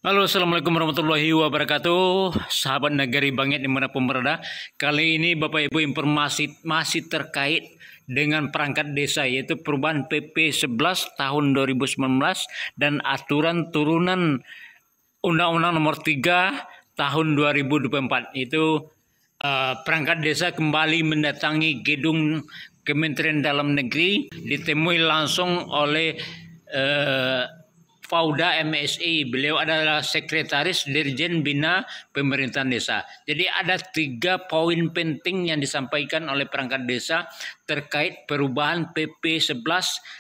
Halo, assalamualaikum warahmatullahi wabarakatuh, sahabat Nagari Bangit dimanapun berada. Kali ini Bapak Ibu informasi masih terkait dengan perangkat desa, yaitu perubahan PP 11 tahun 2019 dan aturan turunan Undang-Undang Nomor 3 tahun 2024. Itu perangkat desa kembali mendatangi gedung Kementerian Dalam Negeri, ditemui langsung oleh Fauda MSI. Beliau adalah Sekretaris Dirjen Bina Pemerintahan Desa. Jadi ada 3 poin penting yang disampaikan oleh perangkat desa terkait perubahan PP 11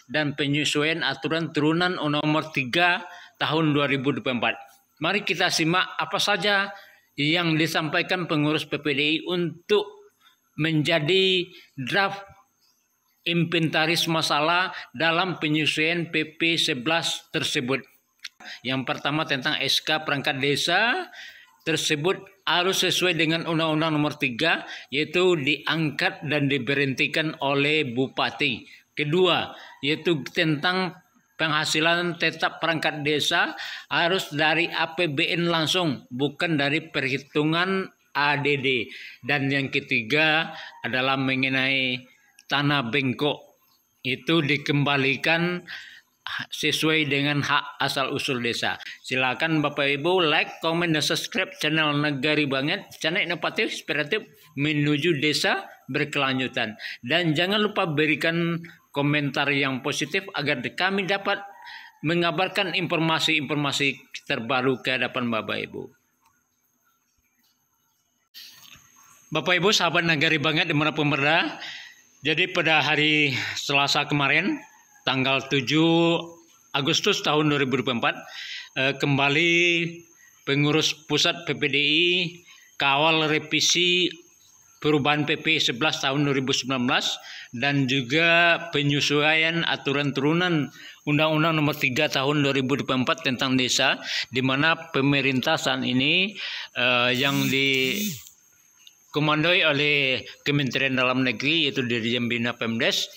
dan penyesuaian aturan turunan Undang-Undang Nomor 3 tahun 2024. Mari kita simak apa saja yang disampaikan pengurus PPDI untuk menjadi draft inventaris masalah dalam penyesuaian PP 11 tersebut. Yang pertama tentang SK perangkat desa tersebut harus sesuai dengan Undang-Undang Nomor 3, yaitu diangkat dan diberhentikan oleh Bupati. Kedua, yaitu tentang penghasilan tetap perangkat desa harus dari APBN langsung, bukan dari perhitungan ADD. Dan yang ketiga adalah mengenai tanah bengkok, itu dikembalikan sesuai dengan hak asal usul desa. Silakan Bapak Ibu like, komen, dan subscribe channel Nagari Bangit, channel inovatif, inspiratif menuju desa berkelanjutan. Dan jangan lupa berikan komentar yang positif agar kami dapat mengabarkan informasi-informasi terbaru ke hadapan Bapak Ibu. Bapak Ibu sahabat Nagari Bangit dimanapun berada, jadi pada hari Selasa kemarin, tanggal 7 Agustus tahun 2024, kembali pengurus pusat PPDI kawal revisi perubahan PP 11 tahun 2019 dan juga penyesuaian aturan turunan Undang-Undang Nomor 3 tahun 2024 tentang desa, di mana pemerintah saat ini yang dikomandoi oleh Kementerian Dalam Negeri, yaitu Dirjen Bina Pemdes,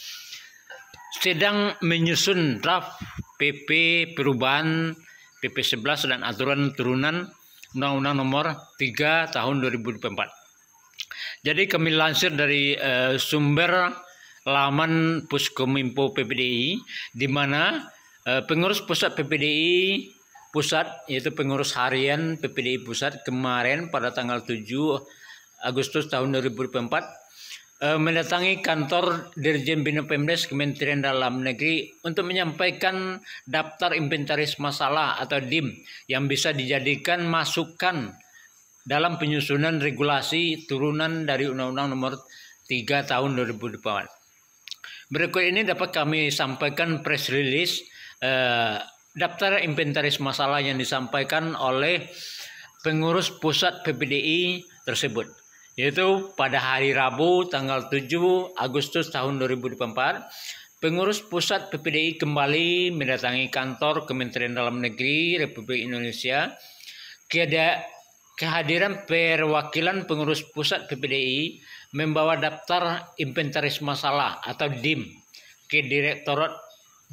sedang menyusun draft PP perubahan PP 11 dan aturan turunan Undang-Undang Nomor 3 tahun 2024. Jadi kami lansir dari sumber laman Puskominfo PPDI, di mana pengurus pusat PPDI pusat, yaitu pengurus harian PPDI pusat kemarin pada tanggal 7 Agustus tahun 2024 mendatangi kantor Dirjen Bina Pemdes Kementerian Dalam Negeri untuk menyampaikan daftar inventaris masalah atau DIM yang bisa dijadikan masukan dalam penyusunan regulasi turunan dari Undang-Undang Nomor 3 tahun 2024. Berikut ini dapat kami sampaikan press release daftar inventaris masalah yang disampaikan oleh pengurus pusat PPDI tersebut, yaitu pada hari Rabu tanggal 7 Agustus tahun 2024, pengurus pusat PPDI kembali mendatangi kantor Kementerian Dalam Negeri Republik Indonesia. Kehadiran perwakilan pengurus pusat PPDI membawa daftar inventaris masalah atau DIM ke Direktorat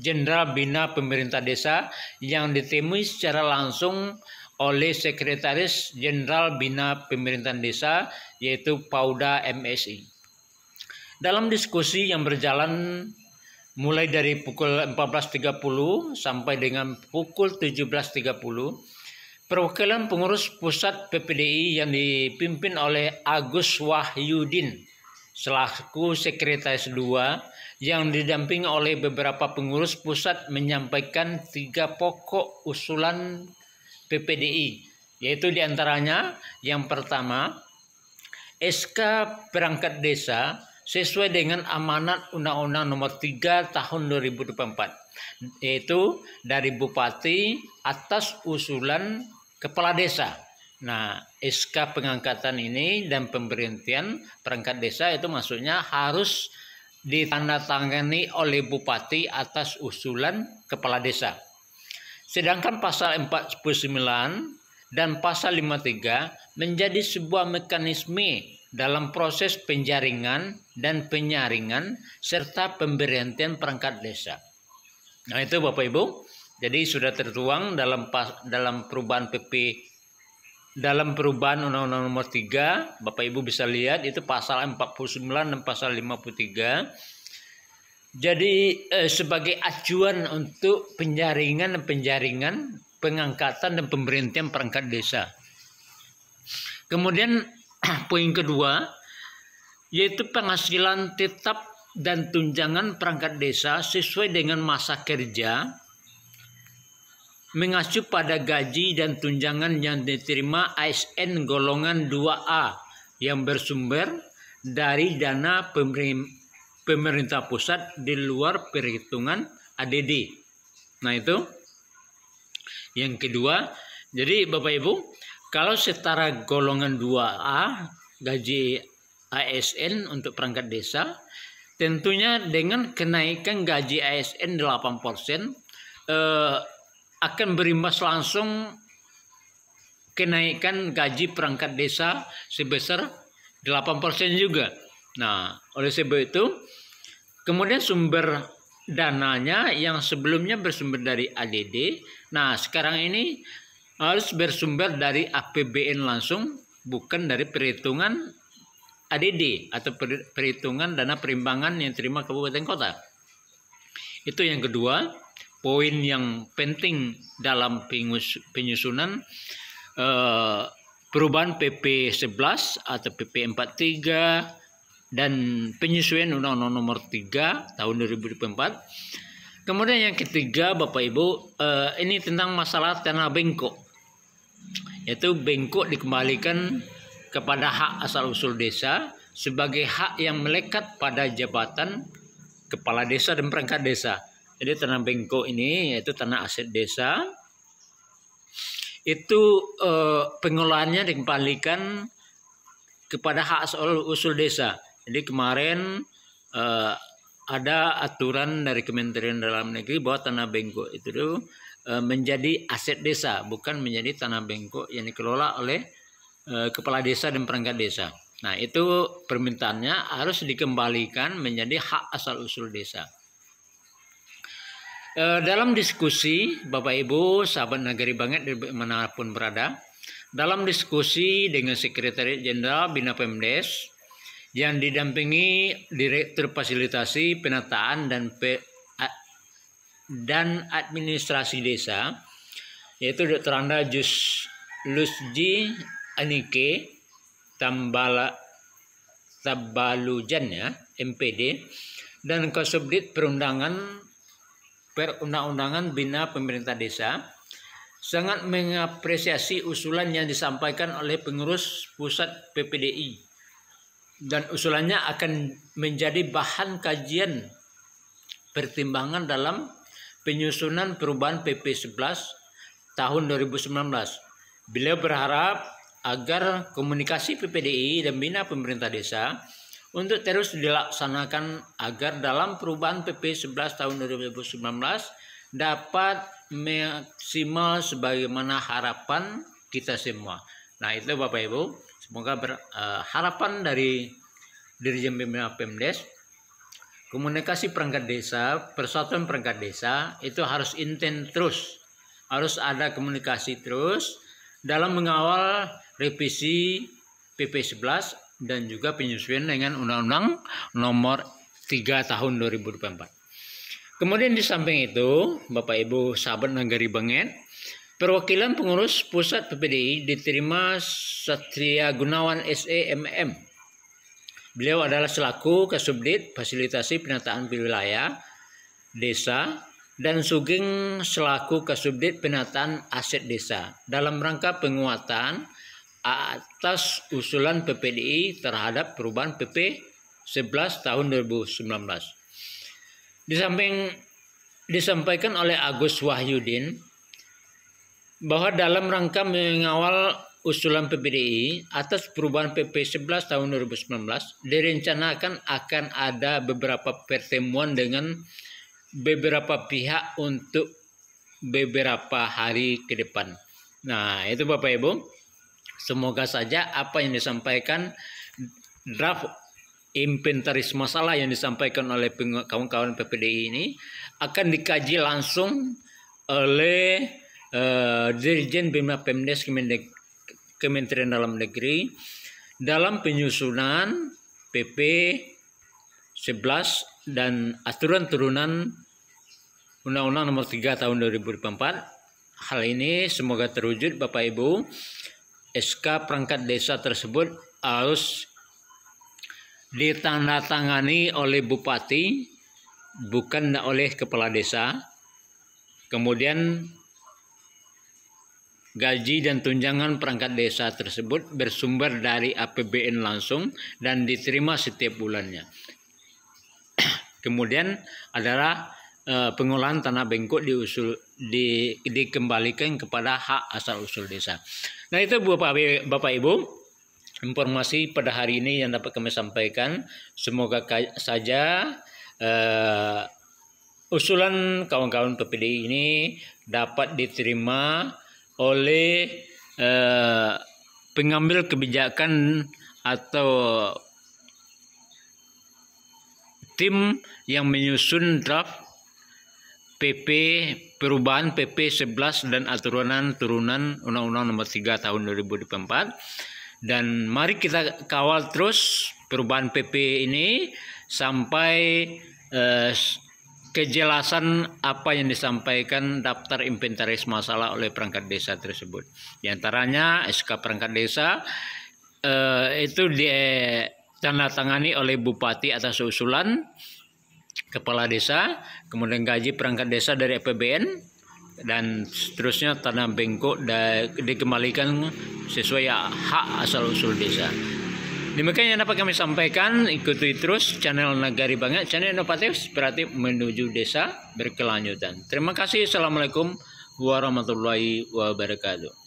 Jenderal Bina Pemerintah Desa yang ditemui secara langsung oleh Sekretaris Jenderal Bina Pemerintahan Desa, yaitu Fauda MSI. Dalam diskusi yang berjalan mulai dari pukul 14.30 sampai dengan pukul 17.30, perwakilan pengurus pusat PPDI yang dipimpin oleh Agus Wahyudin selaku Sekretaris 2 yang didampingi oleh beberapa pengurus pusat menyampaikan 3 pokok usulan PPDI, yaitu diantaranya yang pertama, SK perangkat desa sesuai dengan amanat Undang-Undang Nomor 3 tahun 2024, yaitu dari Bupati atas usulan Kepala Desa. Nah, SK pengangkatan ini dan pemberhentian perangkat desa itu maksudnya harus ditandatangani oleh Bupati atas usulan Kepala Desa. Sedangkan pasal 49 dan pasal 53 menjadi sebuah mekanisme dalam proses penjaringan dan penyaringan serta pemberhentian perangkat desa. Nah itu Bapak Ibu. Jadi sudah tertuang dalam perubahan PP, dalam perubahan Undang-Undang Nomor 3, Bapak Ibu bisa lihat itu pasal 49 dan pasal 53. Jadi sebagai acuan untuk penjaringan, pengangkatan dan pemberhentian perangkat desa. Kemudian poin kedua yaitu penghasilan tetap dan tunjangan perangkat desa sesuai dengan masa kerja mengacu pada gaji dan tunjangan yang diterima ASN golongan 2A yang bersumber dari dana pemerintah pusat di luar perhitungan ADD. Nah itu yang kedua. Jadi Bapak Ibu, kalau setara golongan 2A gaji ASN untuk perangkat desa, tentunya dengan kenaikan gaji ASN 8%, akan berimbas langsung kenaikan gaji perangkat desa sebesar 8% juga. Nah, oleh sebab itu, kemudian sumber dananya yang sebelumnya bersumber dari ADD, nah sekarang ini harus bersumber dari APBN langsung, bukan dari perhitungan ADD atau perhitungan dana perimbangan yang terima kabupaten kota. Itu yang kedua, poin yang penting dalam penyusunan perubahan PP 11 atau PP 43 dan penyesuaian Undang-Undang Nomor 3 tahun 2024. Kemudian yang ketiga Bapak Ibu, ini tentang masalah tanah bengkok. Yaitu bengkok dikembalikan kepada hak asal-usul desa sebagai hak yang melekat pada jabatan kepala desa dan perangkat desa. Jadi tanah bengkok ini yaitu tanah aset desa. Itu pengelolaannya dikembalikan kepada hak asal-usul desa. Jadi kemarin ada aturan dari Kementerian Dalam Negeri bahwa tanah bengkok itu menjadi aset desa, bukan menjadi tanah bengkok yang dikelola oleh kepala desa dan perangkat desa. Nah, itu permintaannya harus dikembalikan menjadi hak asal-usul desa. Dalam diskusi, Bapak Ibu, sahabat Nagari Banget dimanapun berada, dalam diskusi dengan Sekretariat Jenderal Bina Pemdes yang didampingi Direktur Fasilitasi Penataan dan Administrasi Desa, yaitu Dr. Anda Lusji Anike Tabalujan ya, MPD, dan Kasubdit Perundang-undangan Bina Pemerintah Desa sangat mengapresiasi usulan yang disampaikan oleh pengurus pusat PPDI, dan usulannya akan menjadi bahan kajian pertimbangan dalam penyusunan perubahan PP 11 tahun 2019. Beliau berharap agar komunikasi PPDI dan Bina Pemerintah Desa untuk terus dilaksanakan agar dalam perubahan PP 11 tahun 2019 dapat maksimal sebagaimana harapan kita semua. Nah itu Bapak Ibu, semoga harapan dari Dirjen Bina Pemdes, komunikasi perangkat desa, persatuan perangkat desa itu harus intens terus, harus ada komunikasi terus dalam mengawal revisi PP 11 dan juga penyesuaian dengan Undang-Undang Nomor 3 tahun 2024. Kemudian di samping itu, Bapak Ibu sahabat Nagari Banget, perwakilan pengurus pusat PPDI diterima Satria Gunawan SE/MM. Beliau adalah selaku Kasubdit Fasilitasi Penataan Wilayah Desa dan Sugeng selaku Kasubdit Penataan Aset Desa dalam rangka penguatan atas usulan PPDI terhadap perubahan PP 11 tahun 2019. Di samping disampaikan oleh Agus Wahyudin bahwa dalam rangka mengawal usulan PPDI atas perubahan PP 11 tahun 2019 direncanakan akan ada beberapa pertemuan dengan beberapa pihak untuk beberapa hari ke depan. Nah, itu Bapak Ibu, semoga saja apa yang disampaikan draft inventaris masalah yang disampaikan oleh kawan-kawan PPDI ini akan dikaji langsung oleh Dirjen Bina Pemdes Kementerian Dalam Negeri dalam penyusunan PP 11 dan aturan turunan Undang-Undang Nomor 3 Tahun 2024. Hal ini semoga terwujud Bapak Ibu. SK perangkat desa tersebut harus ditandatangani oleh bupati, bukan oleh kepala desa. Kemudian gaji dan tunjangan perangkat desa tersebut bersumber dari APBN langsung dan diterima setiap bulannya. Kemudian adalah pengolahan tanah bengkok dikembalikan kepada hak asal usul desa. Nah, itu Bapak Ibu informasi pada hari ini yang dapat kami sampaikan. Semoga saja usulan kawan-kawan PPDI ini dapat diterima oleh pengambil kebijakan atau tim yang menyusun draft PP perubahan PP 11 dan aturan turunan Undang-Undang Nomor 3 Tahun 2024. Dan mari kita kawal terus perubahan PP ini sampai kejelasan apa yang disampaikan daftar inventaris masalah oleh perangkat desa tersebut. Di antaranya SK perangkat desa itu ditandatangani oleh bupati atas usulan kepala desa, kemudian gaji perangkat desa dari APBN, dan seterusnya tanah bengkok dikembalikan sesuai hak asal usul desa. Demikian yang dapat kami sampaikan. Ikuti terus channel Nagari Banget, channel inovatif, inspiratif menuju desa berkelanjutan. Terima kasih. Assalamualaikum warahmatullahi wabarakatuh.